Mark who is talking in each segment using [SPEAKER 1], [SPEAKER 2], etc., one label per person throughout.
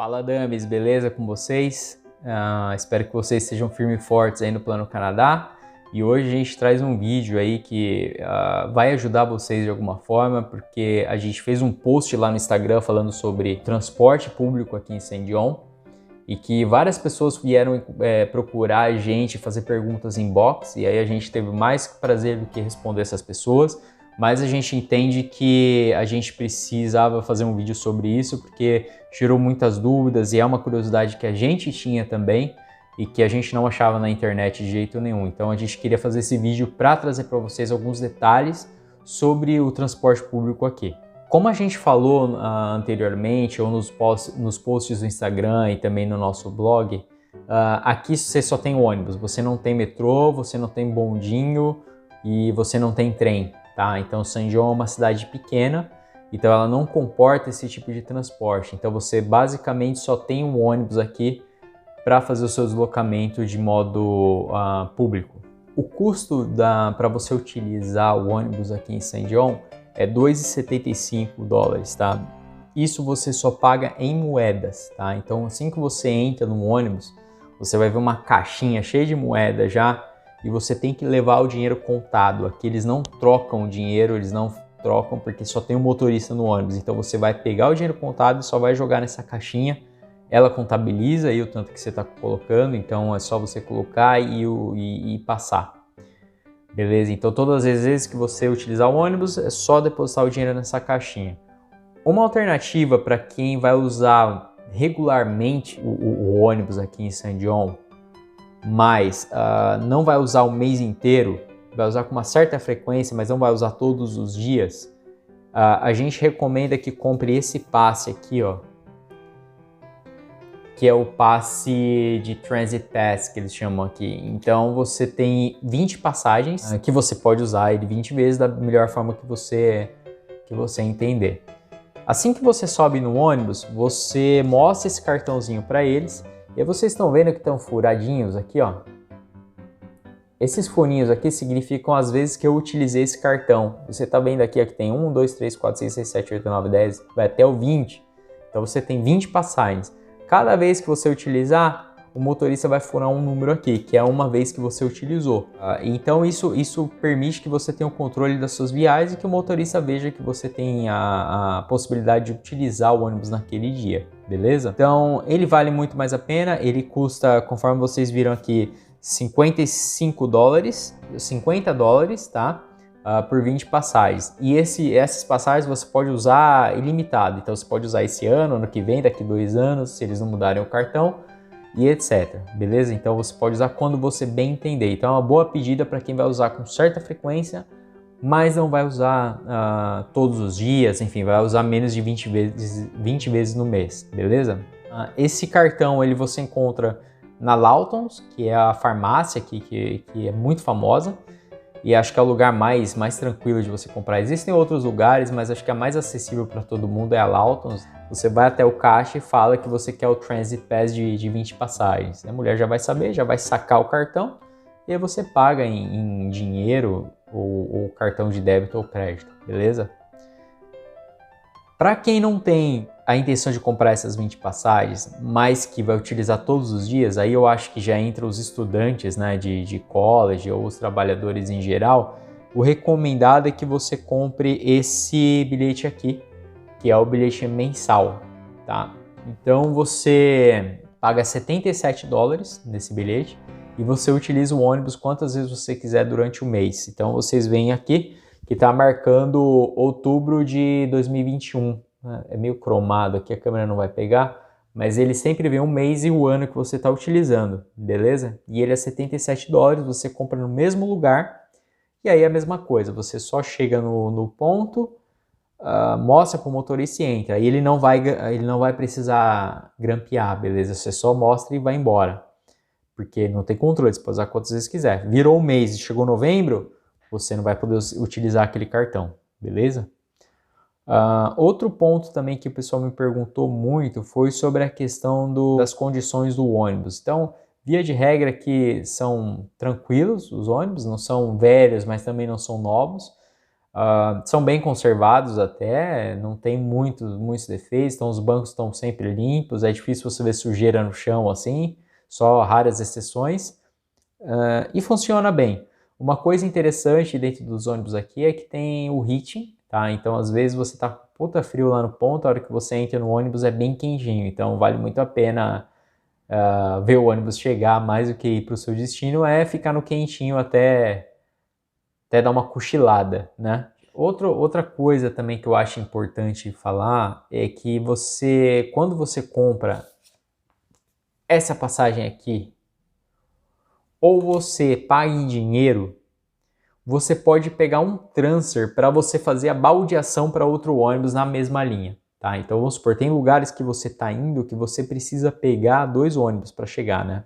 [SPEAKER 1] Fala, Dames, beleza com vocês? Espero que vocês estejam firmes e fortes aí no Plano Canadá. E hoje a gente traz um vídeo aí que vai ajudar vocês de alguma forma, porque a gente fez um post lá no Instagram falando sobre transporte público aqui em Saint John e que várias pessoas vieram procurar a gente, fazer perguntas em box, e aí a gente teve mais prazer do que responder essas pessoas. Mas a gente entende que a gente precisava fazer um vídeo sobre isso porque gerou muitas dúvidas e é uma curiosidade que a gente tinha também e que a gente não achava na internet de jeito nenhum. Então a gente queria fazer esse vídeo para trazer para vocês alguns detalhes sobre o transporte público aqui. Como a gente falou anteriormente ou nos posts do Instagram e também no nosso blog, aqui você só tem ônibus, você não tem metrô, você não tem bondinho e você não tem trem. Tá? Então Saint John é uma cidade pequena, então ela não comporta esse tipo de transporte. Então você basicamente só tem um ônibus aqui para fazer o seu deslocamento de modo público. O custo para você utilizar o ônibus aqui em Saint John é $2,75, tá? Isso você só paga em moedas, tá? Então assim que você entra no ônibus, você vai ver uma caixinha cheia de moedas já, e você tem que levar o dinheiro contado. Aqui eles não trocam o dinheiro, eles não trocam porque só tem um motorista no ônibus. Então você vai pegar o dinheiro contado e só vai jogar nessa caixinha. Ela contabiliza aí o tanto que você está colocando, então é só você colocar e passar. Beleza? Então todas as vezes que você utilizar o ônibus, é só depositar o dinheiro nessa caixinha. Uma alternativa para quem vai usar regularmente o ônibus aqui em Saint John, mas não vai usar o mês inteiro, vai usar com uma certa frequência, mas não vai usar todos os dias, a gente recomenda que compre esse passe aqui, ó, que é o passe de Transit Pass, que eles chamam aqui. Então você tem 20 passagens que você pode usar ele 20 vezes da melhor forma que você entender. Assim que você sobe no ônibus, você mostra esse cartãozinho para eles. E aí vocês estão vendo que estão furadinhos aqui, ó. Esses furinhos aqui significam as vezes que eu utilizei esse cartão. Você está vendo aqui ó, que tem 1, 2, 3, 4, 5, 6, 7, 8, 9, 10, vai até o 20. Então você tem 20 passagens. Cada vez que você utilizar, o motorista vai furar um número aqui, que é uma vez que você utilizou. Então isso permite que você tenha o controle das suas viagens e que o motorista veja que você tem a possibilidade de utilizar o ônibus naquele dia, beleza? Então ele vale muito mais a pena, ele custa, conforme vocês viram aqui, $55, $50, tá? Por 20 passagens. E essas passagens você pode usar ilimitado, então você pode usar esse ano que vem, daqui 2 anos, se eles não mudarem o cartão, e etc, beleza? Então você pode usar quando você bem entender. Então é uma boa pedida para quem vai usar com certa frequência, mas não vai usar todos os dias, enfim, vai usar menos de 20 vezes no mês, beleza? Esse cartão você encontra na Lawtons, que é a farmácia aqui que é muito famosa, e acho que é o lugar mais tranquilo de você comprar. Existem outros lugares, mas acho que a mais acessível para todo mundo é a Lawtons. Você vai até o caixa e fala que você quer o Transit Pass de 20 passagens. A mulher já vai saber, já vai sacar o cartão e aí você paga em dinheiro ou cartão de débito ou crédito, beleza? Para quem não tem a intenção de comprar essas 20 passagens, mas que vai utilizar todos os dias, aí eu acho que já entra os estudantes, né, de college ou os trabalhadores em geral, o recomendado é que você compre esse bilhete aqui, que é o bilhete mensal, tá? Então você paga $77 nesse bilhete e você utiliza o ônibus quantas vezes você quiser durante o mês. Então vocês veem aqui que está marcando outubro de 2021. É meio cromado aqui, a câmera não vai pegar, mas ele sempre vê um mês e o ano que você está utilizando, beleza? E ele é $77, você compra no mesmo lugar, e aí é a mesma coisa, você só chega no ponto, mostra para o motorista e entra. Aí ele não vai precisar grampear, beleza? Você só mostra e vai embora, porque não tem controle, você pode usar quantas vezes quiser. Virou um mês e chegou novembro, você não vai poder utilizar aquele cartão, beleza? Outro ponto também que o pessoal me perguntou muito foi sobre a questão das condições do ônibus. Então, via de regra que são tranquilos os ônibus, não são velhos, mas também não são novos. São bem conservados até, não tem muitos defeitos, então os bancos estão sempre limpos, é difícil você ver sujeira no chão assim, só raras exceções, e funciona bem. Uma coisa interessante dentro dos ônibus aqui é que tem o heating, tá? Então às vezes você tá com puta frio lá no ponto, a hora que você entra no ônibus é bem quentinho, então vale muito a pena ver o ônibus chegar, mais do que ir para o seu destino, é ficar no quentinho até dar uma cochilada, né? Outra coisa também que eu acho importante falar é que quando você compra essa passagem aqui, ou você paga em dinheiro, você pode pegar um transfer para você fazer a baldeação para outro ônibus na mesma linha, tá? Então vamos supor, tem lugares que você está indo que você precisa pegar 2 ônibus para chegar, né?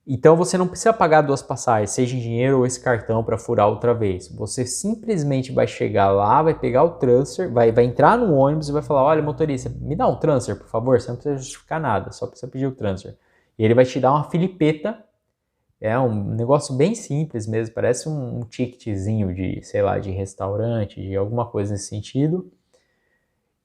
[SPEAKER 1] Então você não precisa pagar 2 passagens, seja em dinheiro ou esse cartão para furar outra vez. Você simplesmente vai chegar lá, vai pegar o transfer, vai entrar no ônibus e vai falar, olha motorista, me dá um transfer por favor, você não precisa justificar nada, só precisa pedir o transfer. E ele vai te dar uma filipeta, é um negócio bem simples mesmo, parece um ticketzinho de, sei lá, de restaurante, de alguma coisa nesse sentido.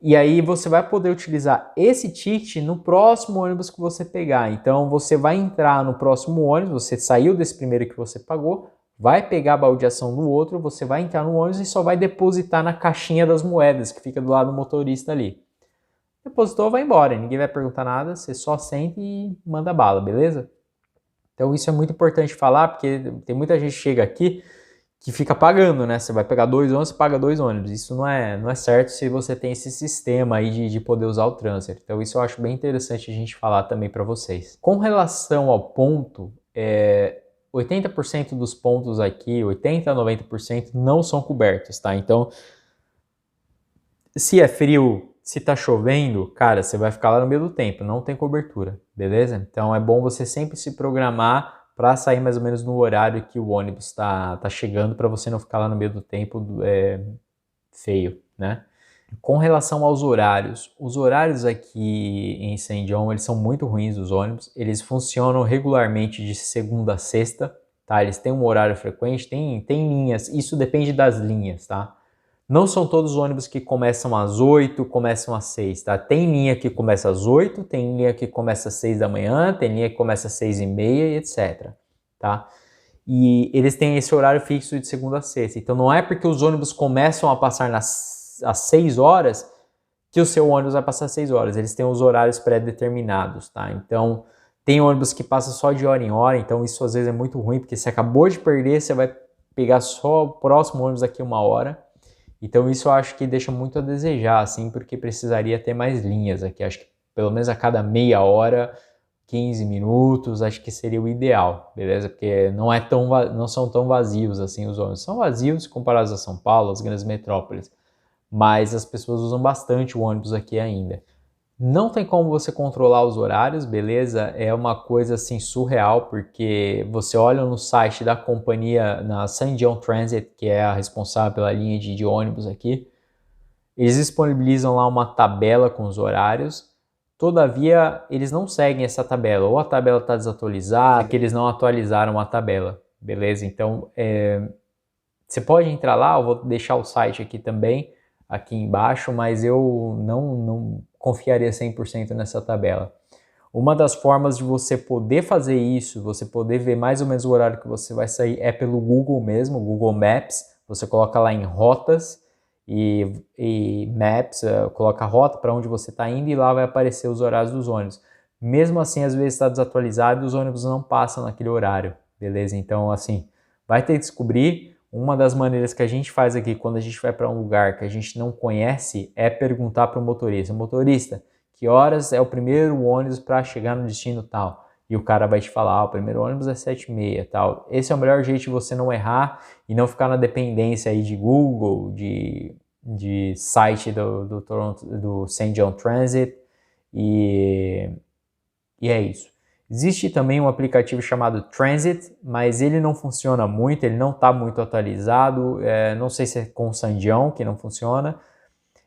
[SPEAKER 1] E aí você vai poder utilizar esse ticket no próximo ônibus que você pegar. Então você vai entrar no próximo ônibus, você saiu desse primeiro que você pagou, vai pegar a baldeação do outro, você vai entrar no ônibus e só vai depositar na caixinha das moedas que fica do lado do motorista ali. Depositou, vai embora, ninguém vai perguntar nada, você só sente e manda bala, beleza? Então isso é muito importante falar, porque tem muita gente que chega aqui que fica pagando, né? Você vai pegar 2 ônibus, paga 2 ônibus. Isso não é certo se você tem esse sistema aí de poder usar o transfer. Então isso eu acho bem interessante a gente falar também para vocês. Com relação ao ponto, 80% dos pontos aqui, 80% a 90% não são cobertos, tá? Então, se é frio, se tá chovendo, cara, você vai ficar lá no meio do tempo, não tem cobertura, beleza? Então é bom você sempre se programar para sair mais ou menos no horário que o ônibus está chegando, para você não ficar lá no meio do tempo feio, né? Com relação aos horários, os horários aqui em St. John, eles são muito ruins, os ônibus, eles funcionam regularmente de segunda a sexta, tá? Eles têm um horário frequente, tem linhas, isso depende das linhas, tá? Não são todos os ônibus que começam às 8, começam às 6, tá? Tem linha que começa às 8, tem linha que começa às 6 da manhã, tem linha que começa às 6h30 e etc, tá? E eles têm esse horário fixo de segunda a sexta. Então não é porque os ônibus começam a passar às 6 horas que o seu ônibus vai passar às 6 horas. Eles têm os horários pré-determinados, tá? Então tem ônibus que passa só de hora em hora, então isso às vezes é muito ruim, porque você acabou de perder, você vai pegar só o próximo ônibus daqui 1 hora. Então isso eu acho que deixa muito a desejar, assim, porque precisaria ter mais linhas aqui. Acho que pelo menos a cada meia hora, 15 minutos, acho que seria o ideal, beleza? Porque não são tão vazios assim os ônibus. São vazios comparados a São Paulo, as grandes metrópoles, mas as pessoas usam bastante o ônibus aqui ainda. Não tem como você controlar os horários, beleza? É uma coisa assim surreal, porque você olha no site da companhia, na St. John Transit, que é a responsável pela linha de ônibus aqui, eles disponibilizam lá uma tabela com os horários, todavia eles não seguem essa tabela, ou a tabela está desatualizada, que eles não atualizaram a tabela, beleza? Então você pode entrar lá, eu vou deixar o site aqui também, aqui embaixo, mas eu não confiaria 100% nessa tabela. Uma das formas de você poder fazer isso, você poder ver mais ou menos o horário que você vai sair, é pelo Google mesmo, Google Maps. Você coloca lá em rotas e Maps, coloca a rota para onde você está indo e lá vai aparecer os horários dos ônibus. Mesmo assim, às vezes está desatualizado e os ônibus não passam naquele horário, beleza? Então, assim, vai ter que descobrir. Uma das maneiras que a gente faz aqui quando a gente vai para um lugar que a gente não conhece é perguntar para o motorista. Motorista, que horas é o primeiro ônibus para chegar no destino tal? E o cara vai te falar, o primeiro ônibus é 7h30, tal. Esse é o melhor jeito de você não errar e não ficar na dependência aí de Google, de site do St. John Transit. E é isso. Existe também um aplicativo chamado Transit, mas ele não funciona muito, ele não está muito atualizado, não sei se é com o St. John que não funciona.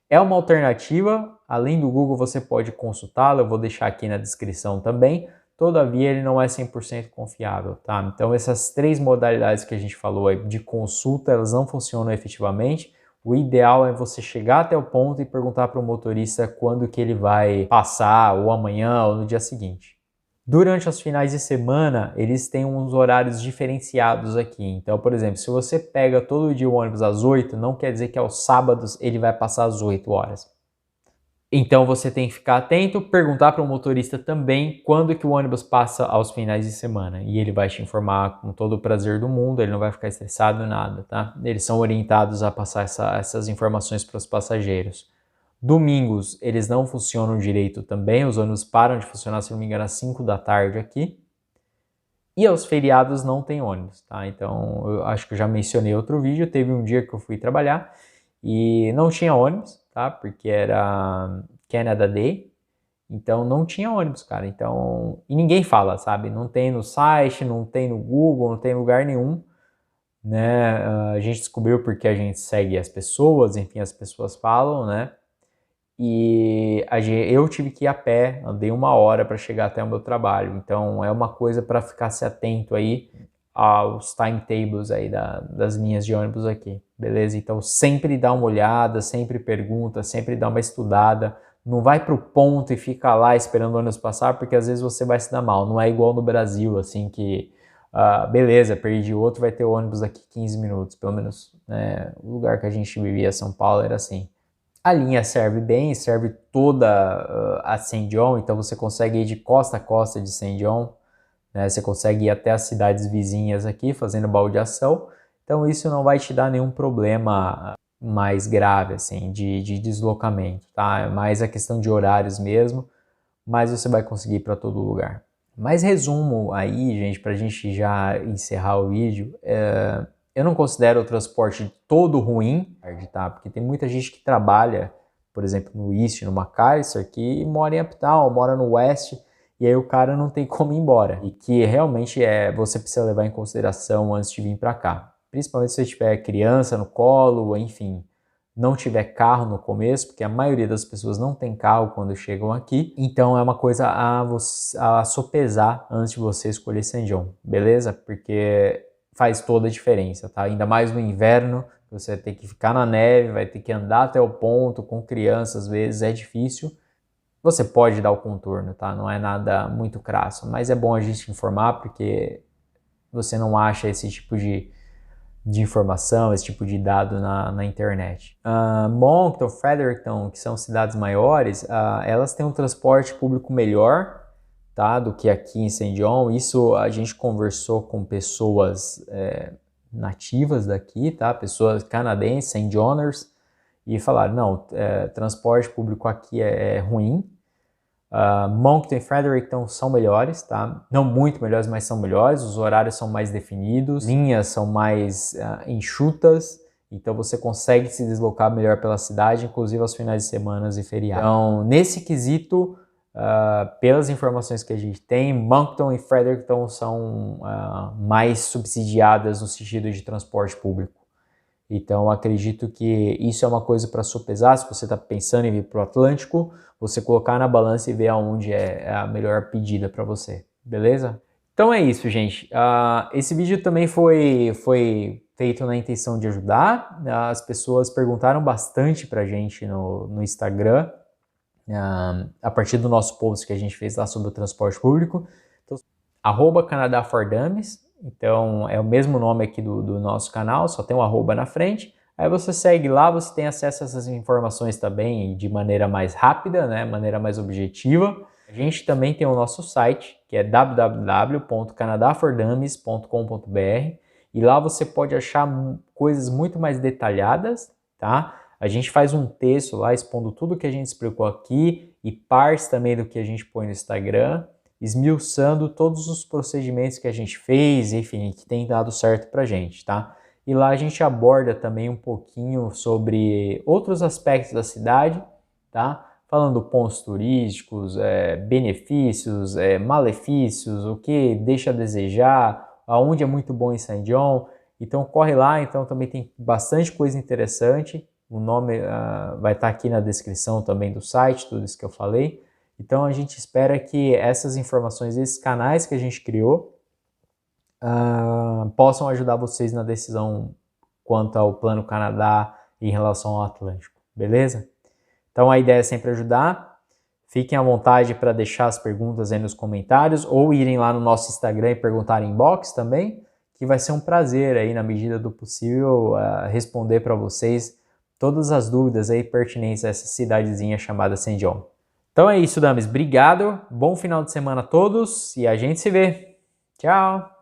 [SPEAKER 1] É uma alternativa, além do Google você pode consultá-lo, eu vou deixar aqui na descrição também. todavia ele não é 100% confiável, tá? Então essas 3 modalidades que a gente falou aí de consulta, elas não funcionam efetivamente. O ideal é você chegar até o ponto e perguntar para o motorista quando que ele vai passar, ou amanhã, ou no dia seguinte. Durante os finais de semana, eles têm uns horários diferenciados aqui. Então, por exemplo, se você pega todo dia o ônibus às 8, não quer dizer que aos sábados ele vai passar às 8 horas. Então você tem que ficar atento, perguntar para o motorista também quando que o ônibus passa aos finais de semana. E ele vai te informar com todo o prazer do mundo, ele não vai ficar estressado, nada, tá? Eles são orientados a passar essas informações para os passageiros. Domingos, eles não funcionam direito também, os ônibus param de funcionar, se não me engano, às 5 da tarde aqui. E aos feriados não tem ônibus, tá? Então, eu acho que eu já mencionei outro vídeo, teve um dia que eu fui trabalhar e não tinha ônibus, tá? Porque era Canada Day, então não tinha ônibus, cara. Então, e ninguém fala, sabe? Não tem no site, não tem no Google, não tem em lugar nenhum, né? A gente descobriu porque a gente segue as pessoas, enfim, as pessoas falam, né? E eu tive que ir a pé, andei 1 hora para chegar até o meu trabalho. Então é uma coisa para ficar se atento aí aos timetables aí das linhas de ônibus aqui, beleza? Então sempre dá uma olhada, sempre pergunta, sempre dá uma estudada. Não vai pro ponto e fica lá esperando o ônibus passar, porque às vezes você vai se dar mal. Não é igual no Brasil, assim, que beleza, perdi outro, vai ter ônibus daqui 15 minutos. Pelo menos, né, o lugar que a gente vivia, São Paulo, era assim. A linha serve bem, serve toda a Saint John, então você consegue ir de costa a costa de Saint John, né? Você consegue ir até as cidades vizinhas aqui fazendo baldeação, então isso não vai te dar nenhum problema mais grave assim, de deslocamento, tá? É mais a questão de horários mesmo, mas você vai conseguir ir para todo lugar. Mas resumo aí, gente, para a gente já encerrar o vídeo, eu não considero o transporte todo ruim, tá? Porque tem muita gente que trabalha, por exemplo, no East, no McAllister, que mora em Uptown, mora no West, e aí o cara não tem como ir embora. E que realmente você precisa levar em consideração antes de vir para cá. Principalmente se você tiver criança no colo, enfim, não tiver carro no começo, porque a maioria das pessoas não tem carro quando chegam aqui. Então é uma coisa a sopesar antes de você escolher Saint John, beleza? Porque faz toda a diferença, tá? Ainda mais no inverno, você vai ter que ficar na neve, vai ter que andar até o ponto, com crianças às vezes é difícil. Você pode dar o contorno, tá? Não é nada muito crasso, mas é bom a gente informar porque você não acha esse tipo de informação, esse tipo de dado na internet. Moncton, Fredericton, que são cidades maiores, elas têm um transporte público melhor, tá, do que aqui em Saint John. Isso a gente conversou com pessoas nativas daqui, tá, pessoas canadenses, Saint Johners, e falaram, não, transporte público aqui é ruim. Moncton e Fredericton são melhores, tá? Não muito melhores, mas são melhores. Os horários são mais definidos, linhas são mais enxutas, então você consegue se deslocar melhor pela cidade, inclusive aos finais de semana e feriados. Então, nesse quesito, pelas informações que a gente tem, Moncton e Fredericton são mais subsidiadas no sentido de transporte público. Então, acredito que isso é uma coisa para sopesar. Se você está pensando em vir para o Atlântico, você colocar na balança e ver aonde é a melhor pedida para você, beleza? Então é isso, gente. Esse vídeo também foi feito na intenção de ajudar. As pessoas perguntaram bastante para a gente no Instagram, a partir do nosso post que a gente fez lá sobre o transporte público. Então, @CanadaForDummies. Então é o mesmo nome aqui do nosso canal, só tem um arroba na frente. Aí você segue lá, você tem acesso a essas informações também de maneira mais rápida, né? Maneira mais objetiva. A gente também tem o nosso site, que é www.canadafordummies.com.br, e lá você pode achar coisas muito mais detalhadas, tá? A gente faz um texto lá expondo tudo que a gente explicou aqui e partes também do que a gente põe no Instagram, esmiuçando todos os procedimentos que a gente fez, enfim, que tem dado certo pra gente, tá? E lá a gente aborda também um pouquinho sobre outros aspectos da cidade, tá? Falando pontos turísticos, benefícios, malefícios, o que deixa a desejar, aonde é muito bom em Saint John. Então corre lá, então também tem bastante coisa interessante. O nome vai estar aqui na descrição também do site, tudo isso que eu falei. Então a gente espera que essas informações, esses canais que a gente criou, possam ajudar vocês na decisão quanto ao Plano Canadá em relação ao Atlântico, beleza? Então a ideia é sempre ajudar. Fiquem à vontade para deixar as perguntas aí nos comentários ou irem lá no nosso Instagram e perguntar em inbox também, que vai ser um prazer aí, na medida do possível, responder para vocês todas as dúvidas aí pertinentes a essa cidadezinha chamada Saint John. Então é isso, dames. Obrigado. Bom final de semana a todos e a gente se vê. Tchau!